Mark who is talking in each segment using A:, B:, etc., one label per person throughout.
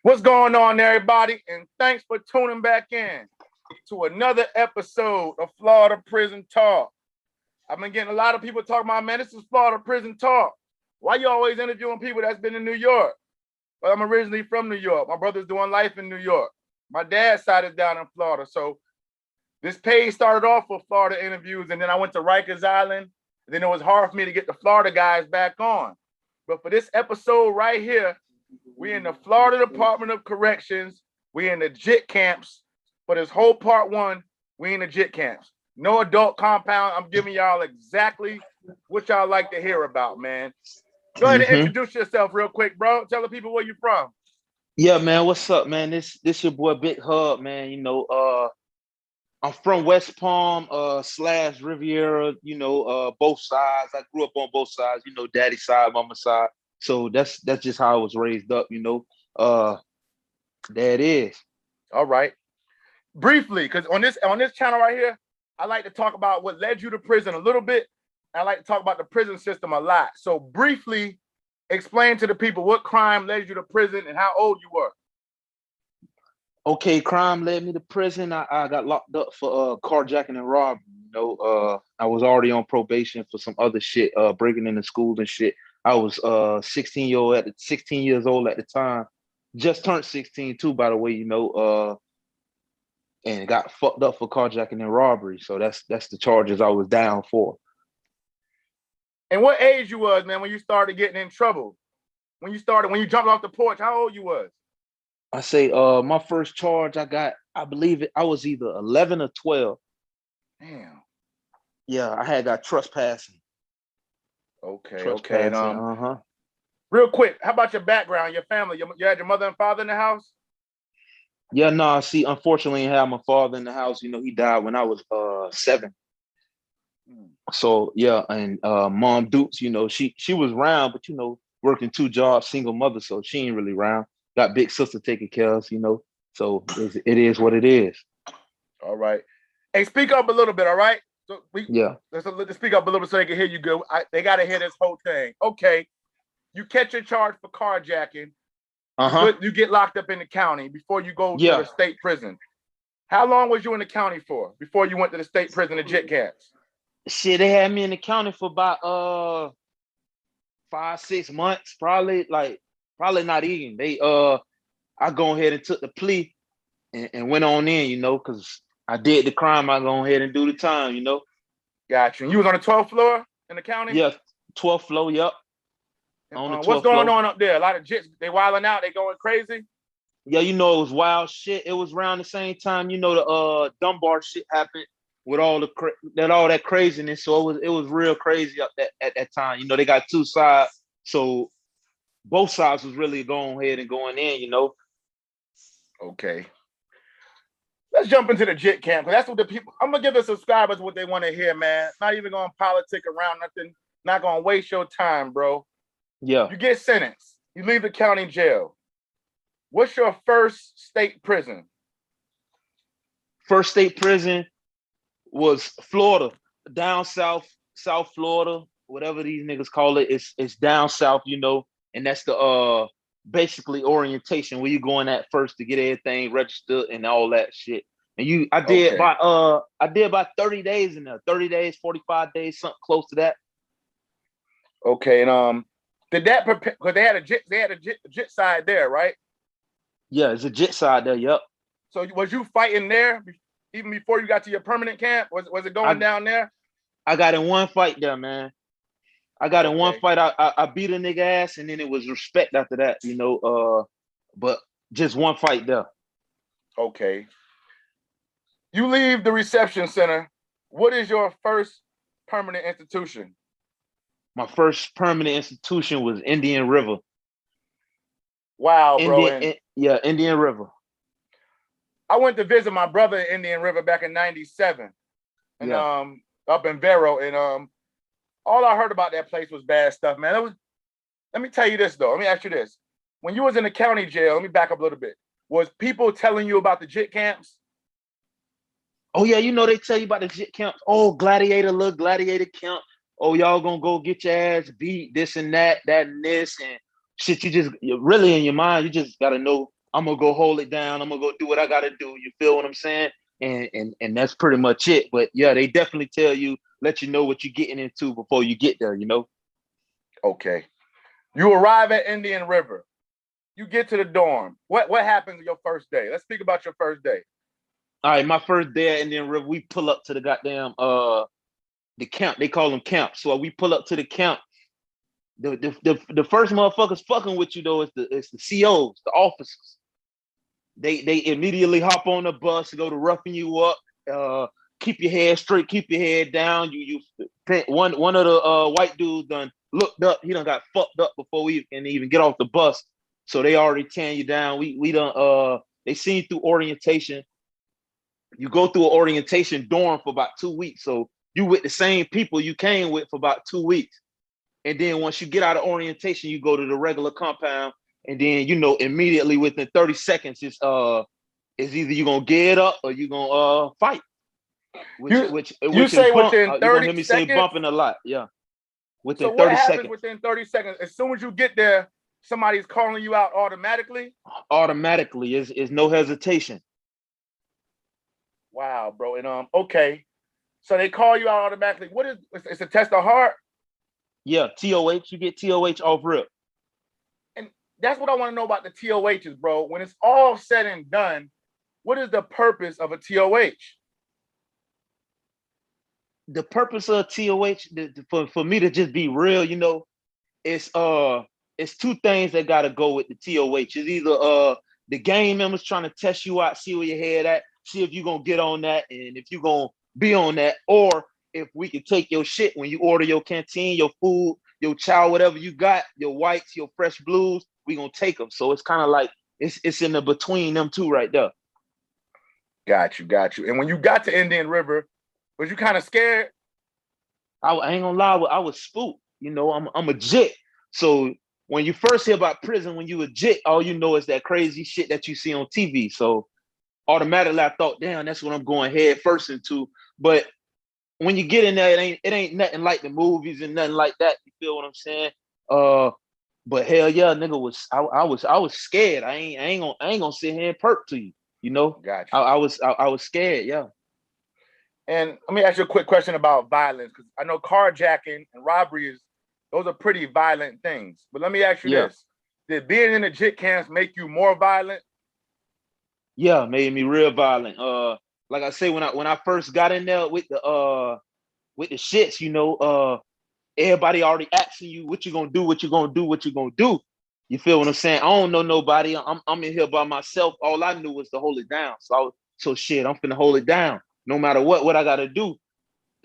A: What's going on, everybody? And thanks for tuning back in to another episode of Florida Prison Talk. I've been getting a lot of people talking about, man, this is Florida Prison Talk. Why you always interviewing people that's been in New York? Well, I'm originally from New York. My brother's doing life in New York. My dad's side is down in Florida. So this page started off with Florida interviews, and then I went to Rikers Island. And then it was hard for me to get the Florida guys back on. But for this episode right here, we in the Florida Department of Corrections. We in the Jit Camps. For this whole part one, we in the Jit Camps. No adult compound. I'm giving y'all exactly what y'all like to hear about, man. Go ahead and introduce yourself real quick, bro. Tell the people where you from.
B: Yeah, man. What's up, man? This your boy Big Hubb, man. I'm from West Palm / Riviera, both sides. I grew up on both sides, daddy side, mama side. So that's just how I was raised up, There it is.
A: All right. Briefly, because on this channel right here, I like to talk about what led you to prison a little bit. I like to talk about the prison system a lot. So briefly, explain to the people what crime led you to prison and how old you were.
B: Okay, crime led me to prison. I got locked up for carjacking and robbery. I was already on probation for some other shit, breaking into schools and shit. I was 16 years old at the time. Just turned 16 too, by the way, and got fucked up for carjacking and robbery. So that's the charges I was down for.
A: And what age you was, man, when you started getting in trouble? When you jumped off the porch, how old you was?
B: I say my first charge I believe I was either 11 or 12.
A: Damn.
B: Yeah, I got trespassing.
A: Okay. Real quick, how about your background, your family? You had your mother and father in the house?
B: Yeah, no, see, unfortunately, I had my father in the house. He died when I was 7. So yeah, and Mom Dukes, she was around, but working 2 jobs, single mother, so she ain't really around. Got big sister taking care of us, So it is what it is.
A: All right. Hey, speak up a little bit, all right? So let's speak up a little bit so they can hear you good. They gotta hear this whole thing. Okay. You catch a charge for carjacking. You get locked up in the county before you go to the state prison. How long was you in the county for before you went to the state prison, the Jit Camps?
B: Shit, they had me in the county for about 5-6 months, probably not even. They I go ahead and took the plea and went on in, because I did the crime. I go ahead and do the time,
A: Gotcha. And you was on the 12th floor in the county?
B: Yeah, 12th floor, yep.
A: What's going on up there? A lot of jits, they wilding out, they going crazy?
B: Yeah, it was wild shit. It was around the same time, the Dunbar shit happened with all that craziness. So it was real crazy up at that time. They got 2 sides. So both sides was really going ahead and going in,
A: Okay. Let's jump into the Jit Camp, because that's what the people, I'm going to give the subscribers what they want to hear, man. Not even going to politic around nothing. Not going to waste your time, bro.
B: Yeah.
A: You get sentenced. You leave the county jail. What's your first state prison?
B: First state prison was Florida, down south, South Florida, whatever these niggas call it. It's down south, and that's the basically orientation where you going at first to get everything registered and all that shit. And I did about 30 days in there, 30 days, 45 days, something close to that.
A: Okay, and did that prepare? Because they had a jit side there, right?
B: Yeah, it's a jit side there. Yep.
A: So was you fighting there even before you got to your permanent camp? Was it going down there?
B: I got in one fight there, man. I got in one fight. I beat a nigga ass, and then it was respect after that, but just one fight there.
A: Okay. You leave the reception center. What is your first permanent institution?
B: My first permanent institution was Indian River.
A: Wow, bro.
B: Indian River.
A: I went to visit my brother in Indian River back in '97, and up in Vero, and all I heard about that place was bad stuff, man. Let me tell you this though. Let me ask you this: when you was in the county jail, let me back up a little bit. Was people telling you about the Jit Camps?
B: Oh yeah, they tell you about the Jit Camps. Oh, Gladiator camp. Oh, y'all gonna go get your ass beat, this and that and this, and shit. You really in your mind, you just gotta know I'm gonna go hold it down. I'm gonna go do what I gotta do. You feel what I'm saying? And that's pretty much it. But yeah, they definitely tell you, let you know what you're getting into before you get there, you know?
A: Okay. You arrive at Indian River. You get to the dorm. What happens your first day? Let's speak about your first day.
B: All right, my first day at Indian River, we pull up to the goddamn the camp. They call them camps. So we pull up to the camp. The first motherfuckers fucking with you though is the COs, the officers. They immediately hop on the bus, go to roughing you up, keep your head straight, keep your head down. One of the white dudes done looked up, he done got fucked up before we can even get off the bus. So they already tearing you down. We done they seen through orientation. You go through an orientation dorm for about 2 weeks. So you with the same people you came with for about 2 weeks. And then once you get out of orientation, you go to the regular compound. And then, you know, immediately within 30 seconds, it's either you're gonna get up or you're gonna fight. Which
A: you say
B: bump.
A: Within 30
B: you're gonna hear me
A: seconds?
B: Say bumping a lot. Yeah. Within
A: so what
B: 30
A: happens
B: seconds.
A: Within 30 seconds? As soon as you get there, somebody's calling you out automatically?
B: Automatically. Is no hesitation.
A: Wow, bro. And okay. So they call you out automatically. What is it's a test of heart?
B: Yeah, TOH. You get TOH off rip.
A: And that's what I want to know about the TOHs, bro. When it's all said and done, what is the purpose of a TOH?
B: The purpose of TOH, for me to just be real, you know, it's two things that gotta go with the TOH. It's either the gang members trying to test you out, see where your head at, see if you're gonna get on that and if you're gonna be on that, or if we can take your shit when you order your canteen, your food, your chow, whatever you got, your whites, your fresh blues, we gonna take them. So it's kind of like it's in the between them two right there.
A: Got you. And when you got to Indian River, was you kind of scared?
B: I ain't gonna lie, I was spooked. You know, I'm a jit. So when you first hear about prison, when you a jit, all you know is that crazy shit that you see on TV. So automatically I thought, damn, that's what I'm going head first into. But when you get in there, it ain't nothing like the movies and nothing like that. You feel what I'm saying? But hell yeah, nigga I was scared. I ain't gonna sit here and perk to you. You know?
A: Got you.
B: I was scared, yeah.
A: And let me ask you a quick question about violence, because I know carjacking and robbery those are pretty violent things. But let me ask you this: did being in the Jit Camps make you more violent?
B: Yeah, made me real violent. Like I say, when I first got in there with the shits, you know, everybody already asking you what you gonna do, what you gonna do, what you gonna do. You feel what I'm saying? I don't know nobody. I'm in here by myself. All I knew was to hold it down. So shit, I'm finna hold it down no matter what I gotta do.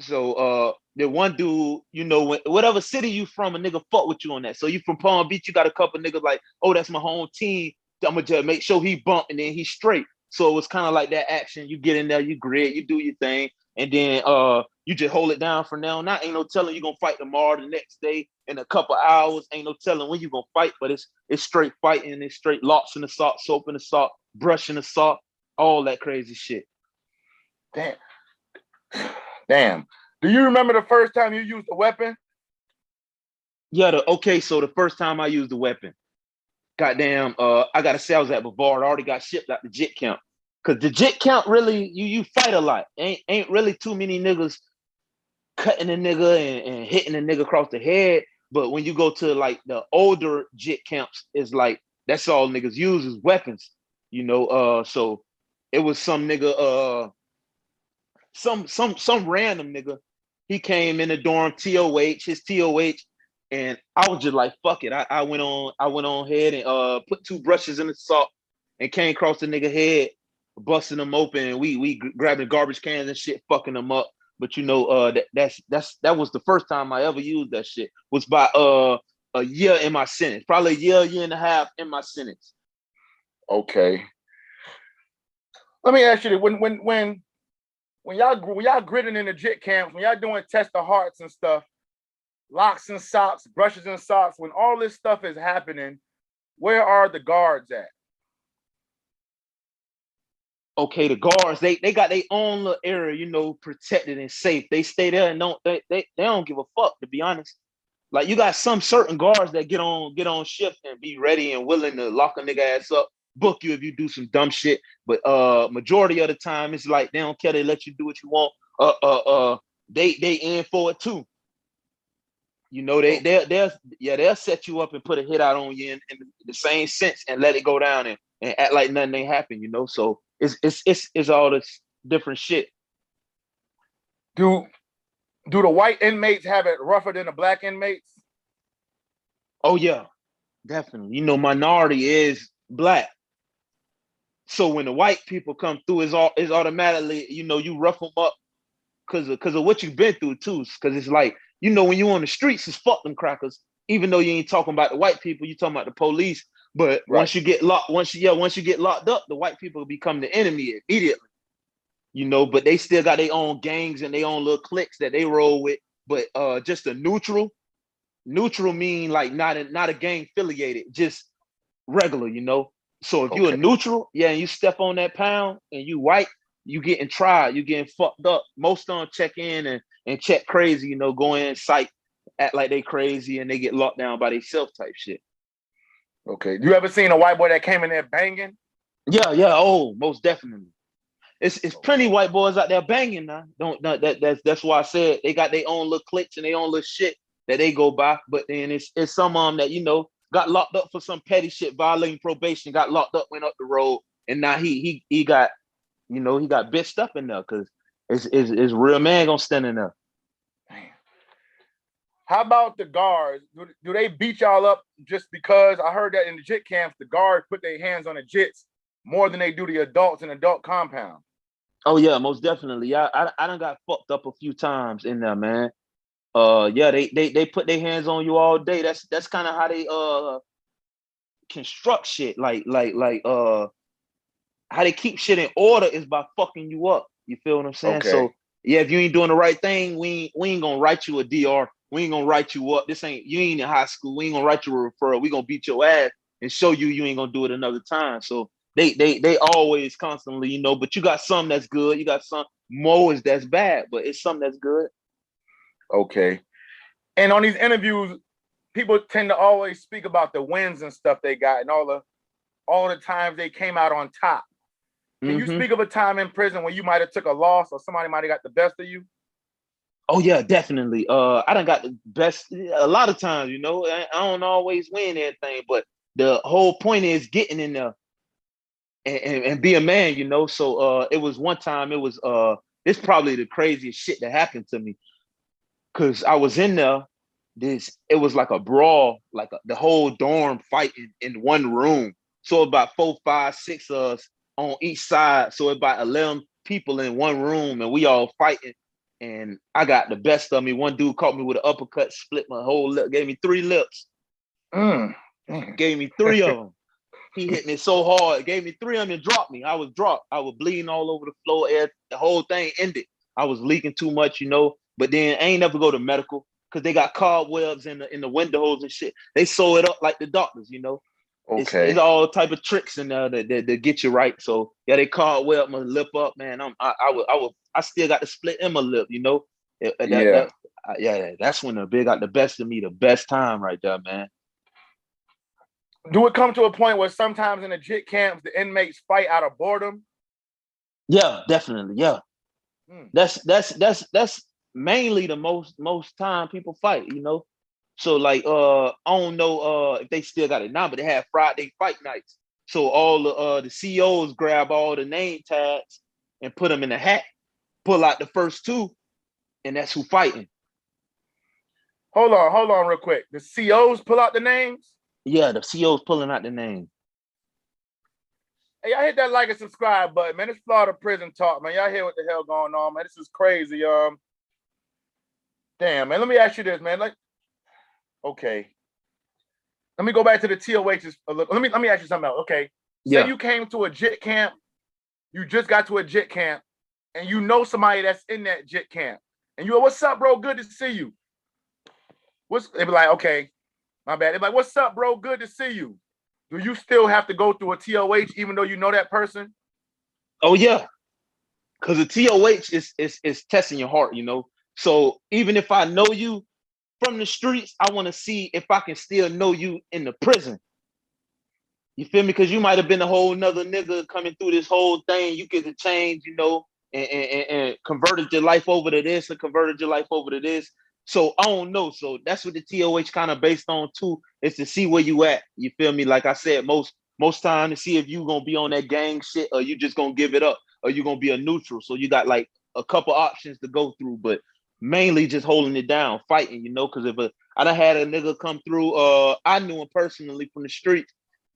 B: So the one dude, you know, whatever city you from, a nigga fuck with you on that. So you from Palm Beach, you got a couple niggas like, oh, that's my home team. I'm gonna just make sure he bump and then he's straight. So it was kind of like that action. You get in there, you grit, you do your thing, and then you just hold it down for now. Not ain't no telling you gonna fight tomorrow, the next day, in a couple hours. Ain't no telling when you gonna fight, but it's straight fighting, it's straight locks in the sock, soap in the sock, brushing the sock, all that crazy shit.
A: Damn. Do you remember the first time you used a weapon?
B: Yeah, so the first time I used the weapon, goddamn, I gotta say I was at Brevard. I already got shipped out the Jit Camp. Cause the Jit Camp really, you fight a lot. Ain't really too many niggas cutting a nigga and hitting a nigga across the head. But when you go to like the older Jit Camps, it's like that's all niggas use is weapons. You know, so it was some nigga, some random nigga. He came in the dorm, his TOH, and I was just like, fuck it. I went on ahead and put 2 brushes in the sock and came across the nigga head, busting them open, and we grabbing garbage cans and shit, fucking them up. But you know, that was the first time I ever used that shit. Was by a year in my sentence, probably a year and a half in my sentence.
A: Okay. Let me ask you, when y'all gritting in the Jit Camps, when y'all doing test of hearts and stuff, locks and socks, brushes and socks, when all this stuff is happening, where are the guards at?
B: Okay, the guards, they got their own little area, you know, protected and safe. They stay there and they don't give a fuck, to be honest. Like you got some certain guards that get on shift and be ready and willing to lock a nigga ass up book you if you do some dumb shit. But majority of the time, it's like they don't care. They let you do what you want. They in for it too. You know, they'll set you up and put a hit out on you in the same sense and let it go down and act like nothing ain't happened. You know, so it's all this different shit.
A: Do the white inmates have it rougher than the black inmates?
B: Oh yeah, definitely. You know, minority is black. So when the white people come through, it's automatically, you know, you rough them up because of what you've been through too. Because it's like, you know, when you on the streets, it's fuck them crackers. Even though you ain't talking about the white people, you talking about the police. But
A: Right.
B: once you get locked up, the white people become the enemy immediately. You know, but they still got their own gangs and their own little cliques that they roll with. But just a neutral mean like not a gang affiliated, just regular, you know. So if you're a neutral, yeah, and you step on that pound and you white, you getting tried, you getting fucked up. Most of them check in and check crazy, you know, go in sight, act like they crazy, and they get locked down by themselves type shit.
A: Okay. You ever seen a white boy that came in there banging?
B: Yeah. Oh, most definitely. It's plenty white boys out there banging now. That's why I said they got their own little cliques and their own little shit that they go by. But then it's some of them that, you know, got locked up for some petty shit, violating probation, got locked up, went up the road, and now he got, you know, he got bitched up in there because it's real man gonna stand in there.
A: How about the guards? Do they beat y'all up just because? I heard that in the Jit Camps, the guards put their hands on the Jits more than they do the adults in adult compound.
B: Oh yeah, most definitely. I done got fucked up a few times in there, man. Yeah, they put their hands on you all day. That's kind of how they construct shit. Like how they keep shit in order is by fucking you up. You feel what I'm saying?
A: Okay.
B: So yeah, if you ain't doing the right thing, we ain't gonna write you a DR. We ain't gonna write you up. You ain't in high school. We ain't gonna write you a referral. We gonna beat your ass and show you ain't gonna do it another time. So they always constantly, you know, but you got some that's good. You got some more that's bad, but it's something that's good.
A: Okay. And on these interviews, people tend to always speak about the wins and stuff they got and all the times they came out on top. Can you speak of a time in prison when you might have took a loss or somebody might have got the best of you?
B: Oh yeah, definitely. I done got the best a lot of times, you know. I don't always win everything, but the whole point is getting in there and be a man, you know. So it was one time, it's probably the craziest shit that happened to me. Cause I was in there, it was like a brawl, like the whole dorm fighting in one room. So about 4, 5, 6 of us on each side. So about 11 people in one room, and we all fighting. And I got the best of me. One dude caught me with an uppercut, split my whole lip, gave me 3 lips. Gave me 3 of them. He hit me so hard, gave me 3 of them and dropped me. I was dropped. I was bleeding all over the floor. The whole thing ended. I was leaking too much, you know. But then I ain't never go to medical because they got cobwebs in the windows and shit. They sew it up like the doctors, you know.
A: Okay.
B: It's all type of tricks in there that get you right. So yeah, they cobweb my lip up, man. I still got the split in my lip, you know. That's when the big got the best of me, the best time right there, man.
A: Do it come to a point where sometimes in the Jit camps the inmates fight out of boredom?
B: Yeah, definitely. Yeah. That's mainly the most time people fight, you know. So like I don't know if they still got it now, but they have Friday fight nights. So all the COs grab all the name tags and put them in a hat, pull out the first 2, and that's who fighting.
A: Hold on real quick. The COs pull out the names?
B: Yeah, the COs pulling out the name.
A: Hey, y'all hit that like and subscribe button, man. It's Florida Prison Talk, man. Y'all hear what the hell going on, man. This is crazy. Damn, man. Let me ask you this, man. Like, okay. Let me go back to the TOHs a little. Let me ask you something else. Okay. Say you came to a Jit camp, you just got to a Jit camp, and you know somebody that's in that Jit camp. And you go, what's up, bro? Good to see you. They be like, okay, my bad. They be like, what's up, bro? Good to see you. Do you still have to go through a TOH even though you know that person?
B: Oh yeah. Because the TOH is testing your heart, you know. So even if I know you from the streets, I want to see if I can still know you in the prison. You feel me? Because you might have been a whole nother nigga coming through this whole thing. You could have changed, you know, and converted your life over to this and converted your life over to this. So I don't know. So that's what the TOH kind of based on too, is to see where you at. You feel me? Like I said, most time to see if you gonna be on that gang shit or you just gonna give it up or you gonna be a neutral. So you got like a couple options to go through, but mainly just holding it down, fighting, you know, because if I done had a nigga come through, I knew him personally from the street,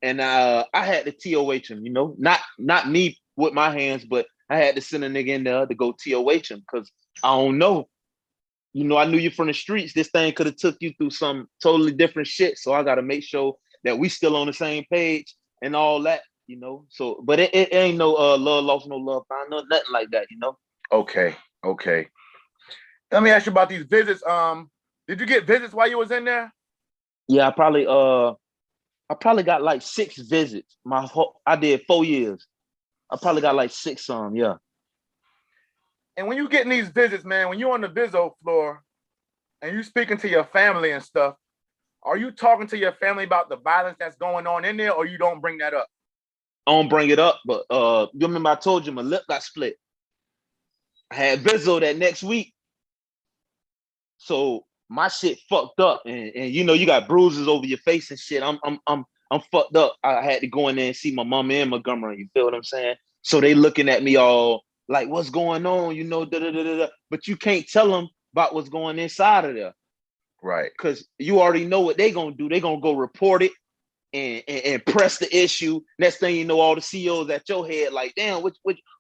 B: and I had to TOH him, you know, not me with my hands, but I had to send a nigga in there to go TOH him because I don't know. You know, I knew you from the streets. This thing could have took you through some totally different shit. So I got to make sure that we still on the same page and all that, you know. So, but it ain't no love lost, no love found, no nothing like that, you know.
A: Okay. Let me ask you about these visits. Did you get visits while you was in there?
B: Yeah, I probably got like 6 visits. I did 4 years. I probably got like 6 yeah.
A: And when you getting these visits, man, when you're on the viso floor and you speaking to your family and stuff, are you talking to your family about the violence that's going on in there, or you don't bring that up?
B: I don't bring it up, but you remember I told you my lip got split. I had viso that next week. So my shit fucked up, and you know you got bruises over your face and shit. I'm fucked up. I had to go in there and see my mama in Montgomery. You feel what I'm saying? So they looking at me all like, "What's going on?" You know, da da da da. But you can't tell them about what's going inside of there,
A: Right?
B: because you already know what they gonna do. They gonna go report it and press the issue. Next thing you know, all the CEOs at your head like, "Damn,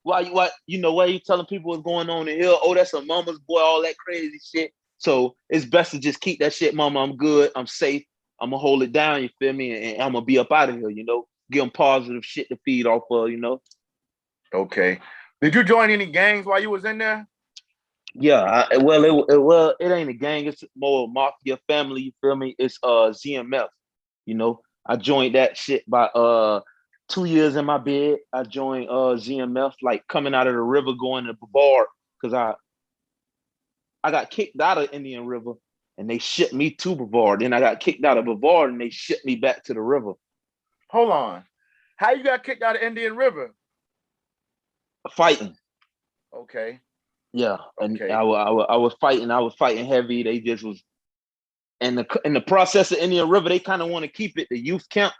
B: why you telling people what's going on in here? Oh, that's a mama's boy, all that crazy shit." So it's best to just keep that shit, mama. I'm good. I'm safe. I'm gonna hold it down. You feel me? And I'm gonna be up out of here. You know, give them positive shit to feed off of. You know.
A: Okay. Did you join any gangs while you was in there?
B: Yeah. It ain't a gang. It's more mafia family. You feel me? It's ZMF. You know, I joined that shit by 2 years in my bed. I joined ZMF like coming out of the river going to Brevard because I got kicked out of Indian River and they shipped me to Brevard. Then I got kicked out of Brevard and they shipped me back to the river.
A: Hold on. How you got kicked out of Indian River?
B: Fighting.
A: Okay.
B: Yeah.
A: Okay.
B: And I was fighting. I was fighting heavy. They just was in the process of Indian River, they kind of want to keep it the youth camp.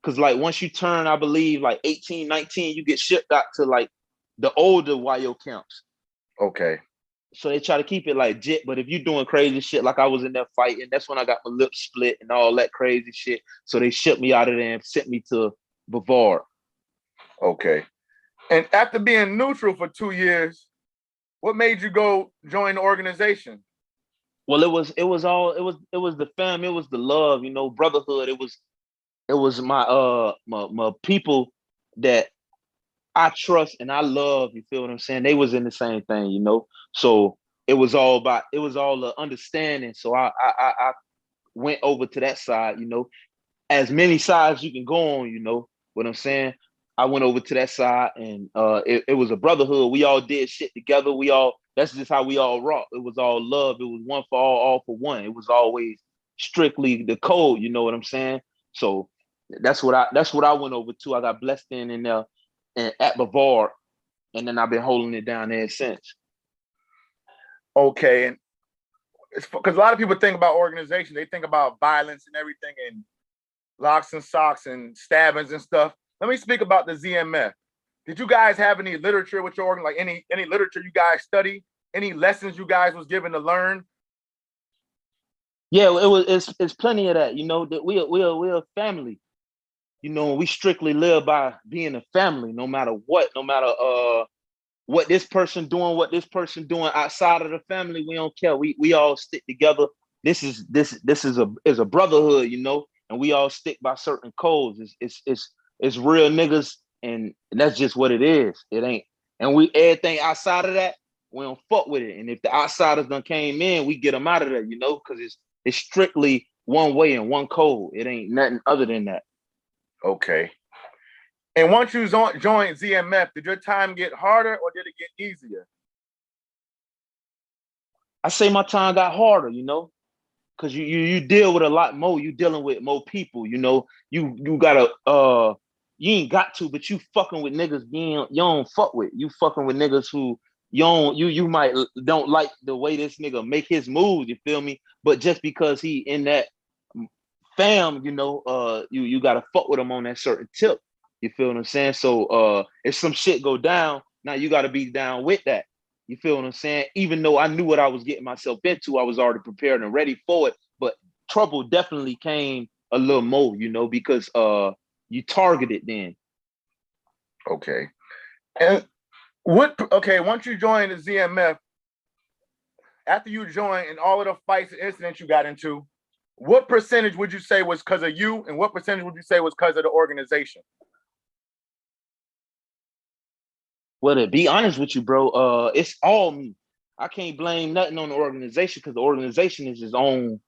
B: Cause like once you turn, I believe like 18, 19, you get shipped out to like the older YO camps.
A: Okay.
B: So they try to keep it like Jit, but if you're doing crazy shit, like I was in there fighting, that's when I got my lips split and all that crazy shit. So they shipped me out of there and sent me to Brevard.
A: Okay. And after being neutral for 2 years, what made you go join the organization?
B: Well, it was the fam, it was the love, you know, brotherhood. It was my people that I trust and I love. You feel what I'm saying? They was in the same thing, you know. So it was all the understanding. So I went over to that side, you know, as many sides you can go on, you know what I'm saying? I went over to that side and it was a brotherhood. We all did shit together. That's just how we all rock. It was all love. It was one for all for one. It was always strictly the code, you know what I'm saying? So that's what I went over to. I got blessed in there and at Brevard, and then I've been holding it down there since.
A: Okay. And it's because a lot of people think about organization, they think about violence and everything and locks and socks and stabbings and stuff. Let me speak about the ZMF. Did you guys have any literature with your organ, like any literature you guys study? Any lessons you guys was given to learn?
B: Yeah, it's plenty of that. You know that we're a family. You know, we strictly live by being a family, no matter what, no matter what this person doing outside of the family. We don't care. We all stick together. This is a brotherhood, you know, and we all stick by certain codes. It's real niggas, and that's just what it is. It ain't, and we everything outside of that, we don't fuck with it. And if the outsiders done came in, we get them out of there, you know, because it's strictly one way and one code. It ain't nothing other than that.
A: Okay. And once you joined ZMF, did your time get harder or did it get easier?
B: I say my time got harder, you know, because you deal with a lot more. You dealing with more people, you know. You gotta you ain't got to, but you fucking with niggas you don't fuck with. You fucking with niggas who you might don't like the way this nigga make his moves, you feel me? But just because he in that fam, you gotta fuck with him on that certain tip. You feel what I'm saying? So if some shit go down, now you gotta be down with that. You feel what I'm saying? Even though I knew what I was getting myself into, I was already prepared and ready for it. But trouble definitely came a little more, because you targeted then.
A: Okay. And once you joined the ZMF, after you joined and all of the fights and incidents you got into, what percentage would you say was because of you, and what percentage would you say was because of the organization?
B: Well, to be honest with you, bro, it's all me. I can't blame nothing on the organization because the organization is its own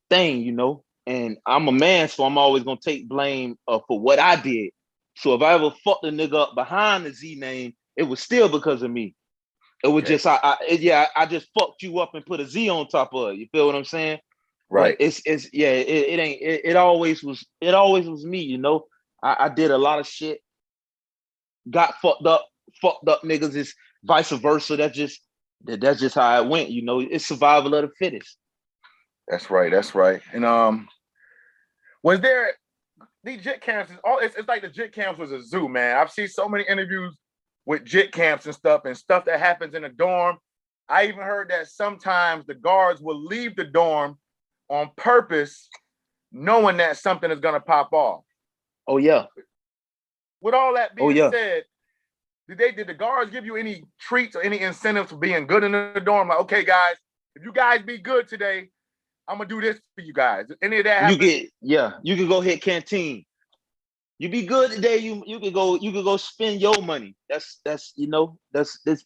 B: thing, and I'm a man, so I'm always gonna take blame for what I did. So if I ever fucked a nigga up behind the Z name, it was still because of me. It was just I just fucked you up and put a Z on top of it. You feel what I'm saying?
A: Right.
B: But it always was me. I did a lot of shit, got fucked up niggas. Is vice versa. That's just how it went. It's survival of the fittest.
A: That's right. And was there these Jit Camps? It's like the Jit Camps was a zoo, man. I've seen so many interviews with Jit Camps and stuff that happens in a dorm. I even heard that sometimes the guards will leave the dorm on purpose, knowing that something is gonna pop off.
B: Oh yeah.
A: With all that being said, did the guards give you any treats or any incentives for being good in the dorm? Like, okay, guys, if you guys be good today, I'm gonna do this for you guys. Any of that happen?
B: You can go hit canteen. You be good today, you can go spend your money. That's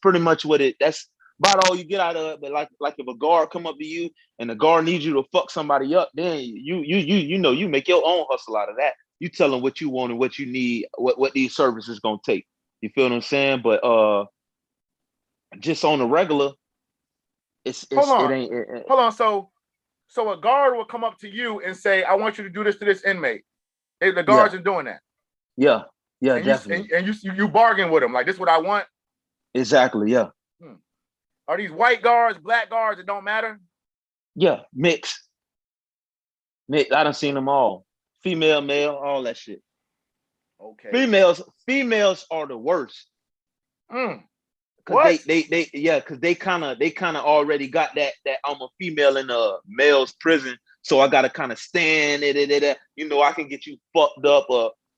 B: pretty much what that's about all you get out of it. But like if a guard come up to you and the guard needs you to fuck somebody up, then you make your own hustle out of that. You tell them what you want and what you need, what these services gonna take. You feel what I'm saying? But just on the regular,
A: Hold on. So a guard will come up to you and say, "I want you to do this to this inmate." The guards are doing that.
B: Yeah,
A: and
B: definitely.
A: You bargain with them like, "This is what I want."
B: Exactly. Yeah.
A: Are these white guards, black guards? It don't matter.
B: Yeah, mix. I done seen them all. Female, male, all that shit.
A: Okay.
B: Females are the worst.
A: What?
B: Because they kind of already got that I'm a female in a male's prison, so I gotta kind of stand it. I can get you fucked up.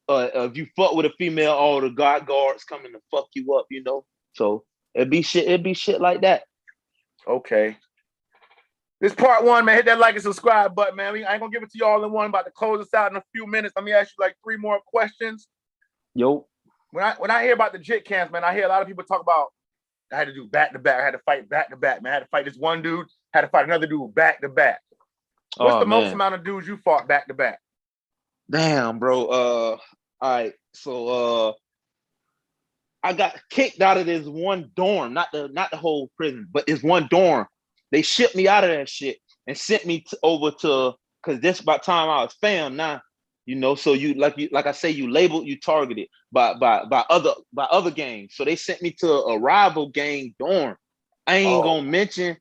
B: If you fuck with a female, all the guards coming to fuck you up. So it'd be shit like that.
A: Okay. This part one, man. Hit that like and subscribe button, man. I ain't gonna give it to you all in one. I'm about to close this out in a few minutes. Let me ask you like 3 more questions.
B: Yo.
A: When I hear about the Jit Camps, man, I hear a lot of people talk about I had to do back to back. I had to fight back to back, man. I had to fight this one dude, had to fight another dude back to back. What's the most amount of dudes you fought back to back?
B: Damn, bro. All right. So I got kicked out of this one dorm, not the whole prison, but this one dorm. They shipped me out of that shit and sent me over to, because this about time I was fam now. So you like I say, you labeled, you targeted by other gangs. So they sent me to a rival gang dorm. I ain't gonna mention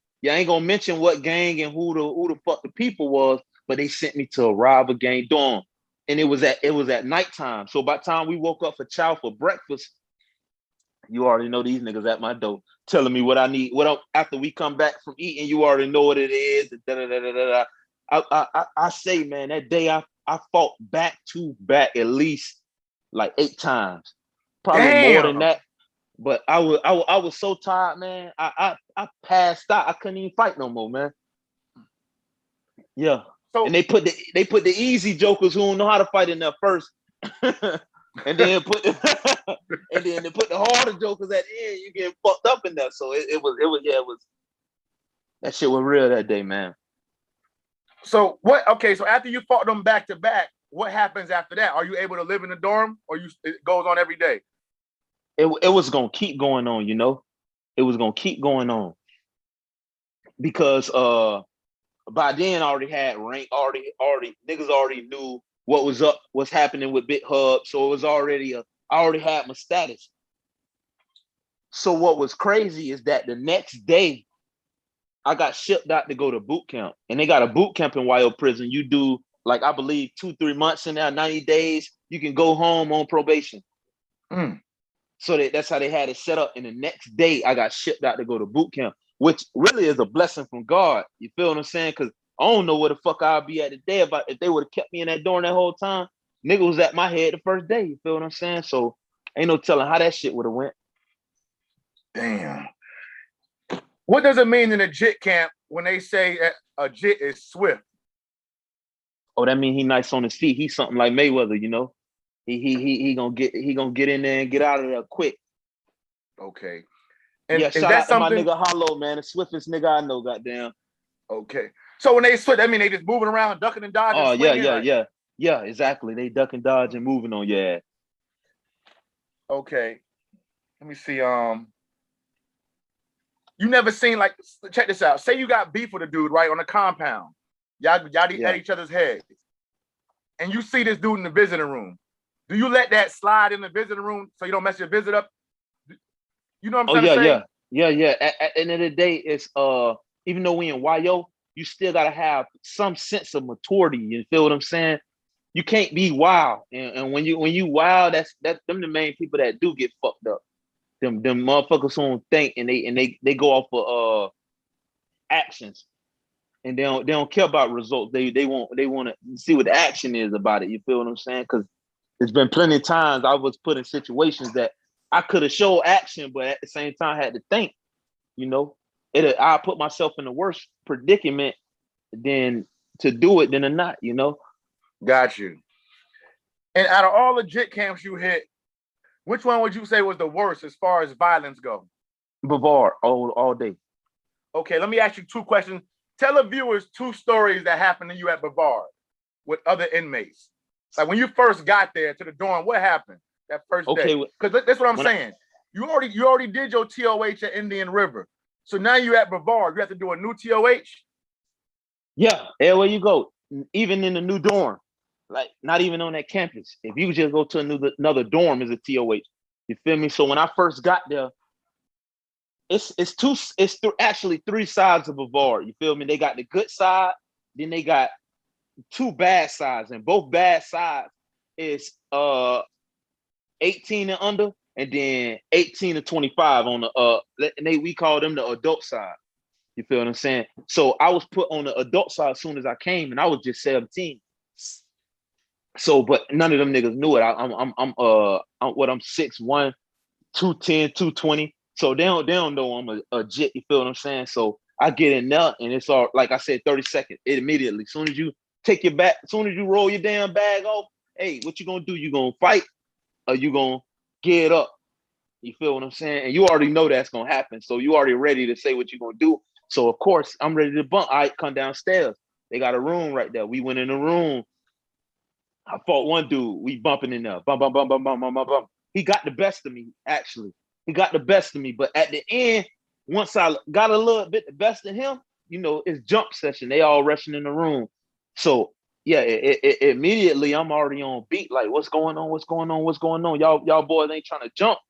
B: what gang and who the fuck the people was, but they sent me to a rival gang dorm. And it was at nighttime. So by the time we woke up for chow for breakfast, you already know these niggas at my door telling me what I need. After we come back from eating, you already know what it is. I say, man, that day I fought back to back at least like 8 times, probably more than that. But I was so tired, man. I passed out. I couldn't even fight no more, man. Yeah. So, and they put the easy jokers who don't know how to fight in there first, and then put they put the harder jokers at the end. You get fucked up in there. So it was that shit was real that day, man.
A: So what? Okay, so after you fought them back to back, what happens after that? Are you able to live in the dorm, or it goes on every day?
B: It was gonna keep going on, It was gonna keep going on because by then I already had rank. Already niggas already knew what was up, what's happening with Big Hubb. So it was already I already had my status. So what was crazy is that the next day I got shipped out to go to boot camp, and they got a boot camp in YO prison. You do like, I believe 2-3 months in there, 90 days, you can go home on probation. So that's how they had it set up. And the next day I got shipped out to go to boot camp, which really is a blessing from God. You feel what I'm saying? Because I don't know where the fuck I'll be at today if they would have kept me in that dorm that whole time. Nigga was at my head the first day. You feel what I'm saying? So ain't no telling how that shit would have went.
A: Damn. What does it mean in a Jit camp when they say a Jit is swift?
B: Oh, that mean he nice on his feet. He's something like Mayweather, you know. He gonna get in there and get out of there quick.
A: Okay. And
B: yeah,
A: is
B: shout
A: that
B: out
A: something?
B: to my nigga Hollow, man, the swiftest nigga I know, goddamn.
A: Okay. So when they switch, I mean they just moving around, ducking and dodging.
B: Oh,
A: swinging,
B: yeah, exactly. They duck and dodge and moving on your ass.
A: Okay. Let me see. You never seen, like, check this out. Say you got beef with a dude, right, on the compound. Y'all at each other's heads. And you see this dude in the visiting room. Do you let that slide in the visiting room so you don't mess your visit up? You know what I'm trying to say?
B: Yeah. At the end of the day, it's even though we in YO, you still gotta have some sense of maturity. You feel what I'm saying? You can't be wild. And when you wild, that's them the main people that do get fucked up. Them motherfuckers who don't think, and they go off of actions, and they don't care about results. They want to see what the action is about it. You feel what I'm saying? Because there's been plenty of times I was put in situations that I could have showed action, but at the same time I had to think. You know, I put myself in the worst predicament than to do it than to not. You know.
A: Got you. And out of all the Jit camps you hit, which one would you say was the worst as far as violence go?
B: Brevard all day.
A: Okay, let me ask you 2 questions. Tell the viewers 2 stories that happened to you at Brevard with other inmates. Like when you first got there to the dorm, what happened that first day? Because that's what I'm saying. You already did your TOH at Indian River. So now you're at Brevard. You have to do a new TOH?
B: Yeah, everywhere you go, even in the new dorm. Like, not even on that campus. If you just go to another dorm, is a TOH. You feel me? So when I first got there, it's actually 3 sides of Brevard. You feel me? They got the good side, then they got 2 bad sides, and both bad sides is 18 and under, and then 18 to 25 on the we call them the adult side. You feel what I'm saying? So I was put on the adult side as soon as I came, and I was just 17. So, but none of them niggas knew it. I'm 6'1", 210, 220. So they don't know I'm a Jit. You feel what I'm saying? So I get in there, and it's all, like I said, 30 seconds. It immediately, as soon as you take your back, as soon as you roll your damn bag off, hey, what you gonna do? You gonna fight, or you gonna get up? You feel what I'm saying? And you already know that's gonna happen. So you already ready to say what you're gonna do. So of course I'm ready to bump. I come downstairs. They got a room right there. We went in the room. I fought one dude. We bumping in there. Bump, bump, bump, bump, bump, bump, bump, bump. He got the best of me, actually. He got the best of me. But at the end, once I got a little bit the best of him, you know, it's jump session. They all rushing in the room. So yeah, immediately I'm already on beat. Like, what's going on? What's going on? What's going on? Y'all boys ain't trying to jump.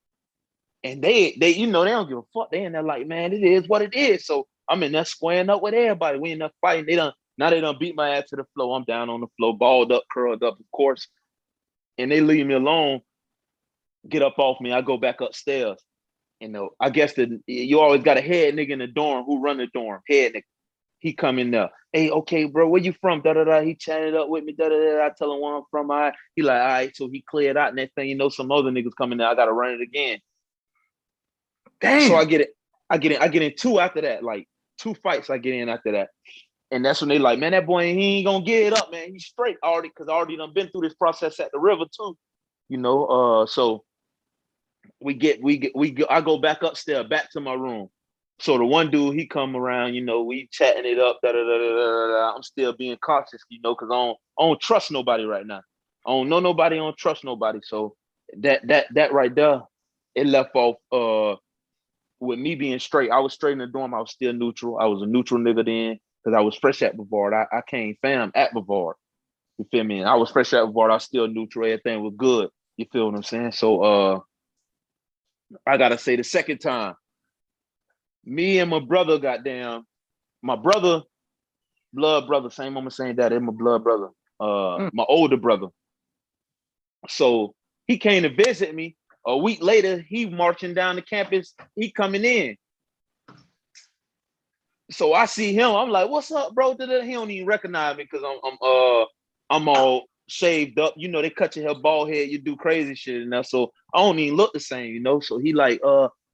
B: And they you know, they don't give a fuck. They in there like, man, it is what it is. So I'm in there squaring up with everybody. We in there fighting. They done beat my ass to the floor. I'm down on the floor, balled up, curled up, of course. And they leave me alone, get up off me. I go back upstairs. You know, I guess you always got a head nigga in the dorm who run the dorm. Head nigga. He come in there. Hey, okay, bro, where you from? Da da da. He chatted up with me. Da da da. I tell him where I'm from. He like, all right. So he cleared out. Next thing you know, some other niggas coming there. I gotta run it again. Damn. So I get in 2 after that. Like 2 fights I get in after that. And that's when they like, man, that boy, he ain't gonna get it up, man. He's straight already, because I already done been through this process at the river too. You know, so I go back upstairs, back to my room. So the one dude, he come around, you know, we chatting it up, da da da da da da. I'm still being cautious, you know, because I don't trust nobody right now. I don't know nobody, I don't trust nobody. So that right there, it left off with me being straight. I was straight in the dorm. I was still neutral. I was a neutral nigga then, because I was fresh at Brevard. I came fam at Brevard. You feel me? And I was fresh out of Bart. I still neutral. Everything was good. You feel what I'm saying? So I gotta say the second time, me and my brother got down. My brother, blood brother, same mama, same dad. They're my blood brother. My older brother. So he came to visit me. A week later, he marching down the campus. He coming in. So I see him. I'm like, "What's up, bro?" He don't even recognize me because I'm all shaved up. You know, they cut your hair bald head. You do crazy shit and that. So I don't even look the same. You know. So he like,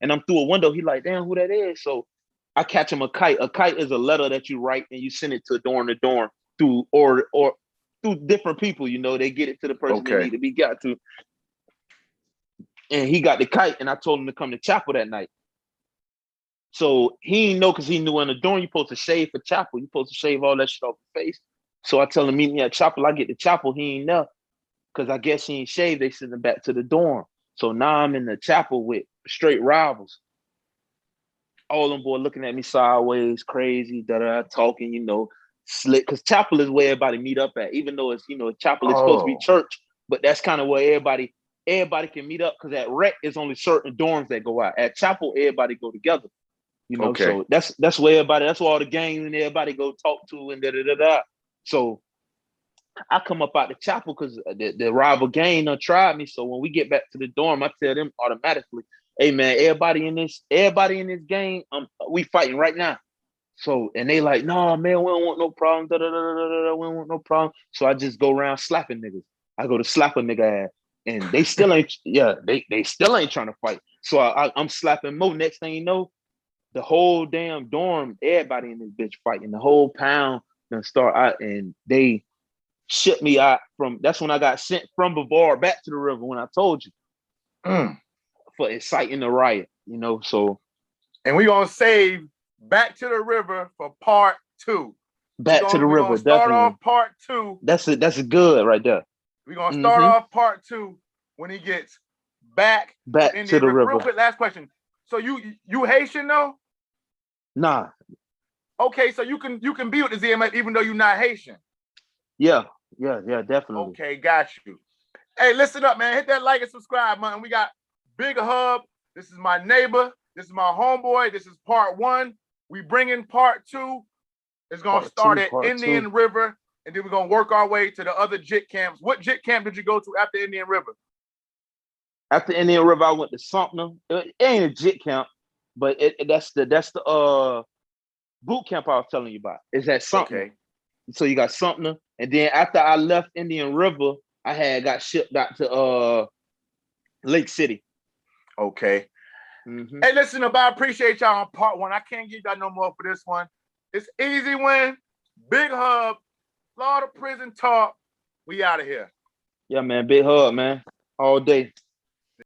B: and I'm through a window. He like, "Damn, who that is?" So I catch him a kite. A kite is a letter that you write and you send it to dorm through or through different people. You know, they get it to the person they need to be got to. And he got the kite, and I told him to come to chapel that night. So he didn't know because he knew in the dorm you're supposed to shave for chapel. You're supposed to shave all that shit off your face. So I tell him, meet me at chapel. I get to chapel. He ain't there because I guess he ain't shaved. They send him back to the dorm. So now I'm in the chapel with straight rivals. All them boys looking at me sideways, crazy, talking, you know, slick. Because chapel is where everybody meet up at. Even though it's, you know, chapel is supposed to be church, but that's kind of where everybody can meet up. Because at rec, it's only certain dorms that go out. At chapel, everybody go together. You know, so that's where that's where all the gangs and everybody go talk to and da. So I come up out the chapel because the rival gang done tried me. So when we get back to the dorm, I tell them automatically, "Hey man, everybody in this gang, we fighting right now." So and they like, "No man, we don't want no problem. We don't want no problem." So I just go around slapping niggas. I go to slap a nigga ass, and they still ain't. They still ain't trying to fight. So I'm slapping Mo. Next thing you know, the whole damn dorm, everybody in this bitch fighting. The whole pound then start out, and they shipped me out from. That's when I got sent from Brevard back to the river. When I told you for inciting the riot, you know. So,
A: and we gonna save Back to the River for part 2.
B: Back to the river.
A: We're gonna start off part 2.
B: That's it. That's good right there.
A: We're gonna start off part 2 when he gets back
B: to the river.
A: Real quick, last question. So you Haitian though?
B: Nah.
A: Okay, so you can be with the ZMF even though you're not Haitian.
B: Yeah, definitely.
A: Okay, got you. Hey, listen up, man. Hit that like and subscribe, man. We got Big Hubb. This is my neighbor. This is my homeboy. This is part 1. We bring in part 2. It's gonna start at Indian River, and then we're gonna work our way to the other Jit camps. What Jit camp did you go to after Indian River?
B: After Indian River, I went to Sumter. It ain't a Jit camp, but that's the boot camp I was telling you about. Is at Sumter. Okay. So you got Sumter, and then after I left Indian River, I got shipped out to Lake City.
A: Okay. Hey, listen up, I appreciate y'all on part 1. I can't give y'all no more for this one. It's easy win. Big Hubb, Florida Prison Talk. We out of here.
B: Yeah, man. Big Hubb, man. All day.